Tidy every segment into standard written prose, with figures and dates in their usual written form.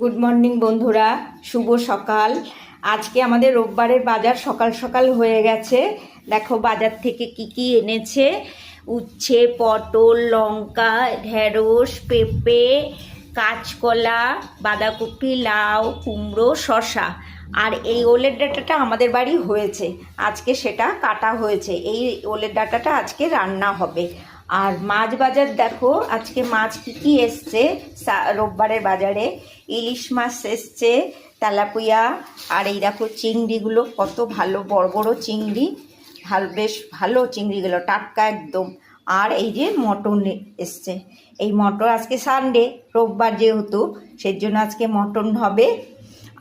Good morning বন্ধুরা, শুভ সকাল। আজকে আমাদের রোববারের বাজার সকাল সকাল হয়ে গেছে। দেখো বাজার থেকে কি কি এনেছে। উচ্ছে, পটল, লঙ্কা, ঢেঁড়স, পেঁপে, কাঁচকলা, বাঁধাকপি, লাউ, কুমড়ো, শসা। আর এই ওলের ডাঁটাটা আমাদের বাড়ি হয়েছে, আজকে সেটা কাটা হয়েছে। এই ওলের ডাঁটাটা আজকে রান্না হবে। আর মাছ বাজার দেখো, আজকে মাছ কী কী এসছে রোববারের বাজারে। ইলিশ মাছ এসছে, তেলাপিয়া, আর এই দেখো চিংড়িগুলো কত ভালো বড় বড় চিংড়ি, বেশ ভালো চিংড়িগুলো, টাটকা একদম। আর এই যে মটন এসছে, এই মটন আজকে সানডে, রোববার যেহেতু, সেই জন্য আজকে মটন হবে।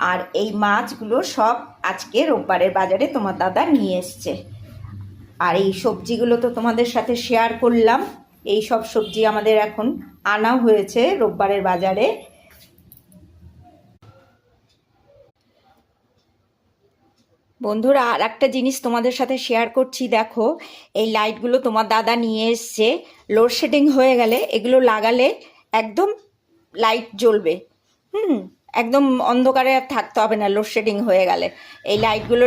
আর এই মাছগুলো সব আজকে রোববারের বাজারে তোমার দাদা নিয়ে এসছে। আর এই সবজিগুলো তো তোমাদের সাথে শেয়ার করলাম। এই সব সবজি আমাদের এখন আনা হয়েছে রোববারের বাজারে। বন্ধুরা, আর একটা জিনিস তোমাদের সাথে শেয়ার করছি। দেখো এই লাইটগুলো তোমার দাদা নিয়ে এসছে। লোডশেডিং হয়ে গেলে এগুলো লাগালে একদম লাইট জ্বলবে। একদম অন্ধকারে আর থাকতে হবে না লোডশেডিং হয়ে গেলে। এই লাইটগুলো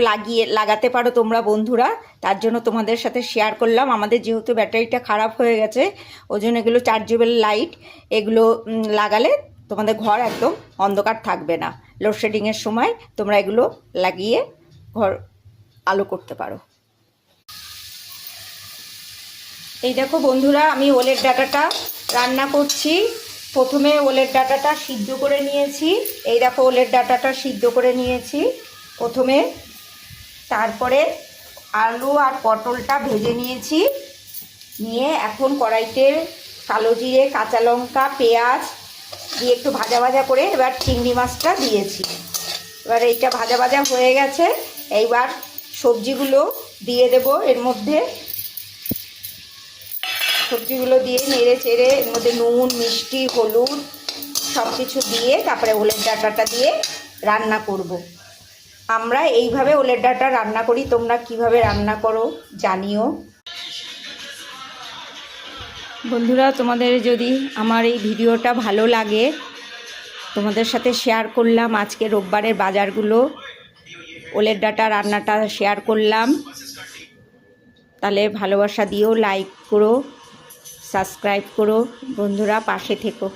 লাগাতে পারো তোমরা বন্ধুরা, তার জন্য তোমাদের সাথে শেয়ার করলাম। আমাদের যেহেতু ব্যাটারিটা খারাপ হয়ে গেছে, ওই জন্য এগুলো চার্জেবল লাইট, এগুলো লাগালে তোমাদের ঘর একদম অন্ধকার থাকবে না। লোডশেডিংয়ের সময় তোমরা এগুলো লাগিয়ে ঘর আলো করতে পারো। এই দেখো বন্ধুরা, আমি ওলের ডাঁটাটা রান্না করছি। প্রথমে ওলের ডাঁটাটা সিদ্ধ করে নিয়েছি। এই দেখো ওলের ডাঁটাটা সিদ্ধ করে নিয়েছি প্রথমে। তারপরে আলু আর পটলটা ভেজে নিয়েছি। নিয়ে এখন কড়াইতে কালো জিরে, কাঁচা লঙ্কা, পেঁয়াজ দিয়ে একটু ভাজা ভাজা করে এবার চিংড়ি মাছটা দিয়েছি। এবার এইটা ভাজা ভাজা হয়ে গেছে। এইবার সবজিগুলো দিয়ে দেব এর মধ্যে। সবজিগুলো দিয়ে নেড়ে চেড়ে এর মধ্যে নুন, মিষ্টি, হলুদ সব কিছু দিয়ে তারপরে ওলের ডাঁটাটা দিয়ে রান্না করব। আমরা এইভাবে ওলের ডাঁটা রান্না করি, তোমরা কিভাবে রান্না করো জানিও। বন্ধুরা, তোমাদের যদি আমার এই ভিডিওটা ভালো লাগে, তোমাদের সাথে শেয়ার করলাম আজকে রোববারের বাজারগুলো, ওলের ডাঁটা রান্নাটা শেয়ার করলাম। তাহলে ভালোবাসা দিও, লাইক করো, সাবস্ক্রাইব করো বন্ধুরা, পাশে থেকো।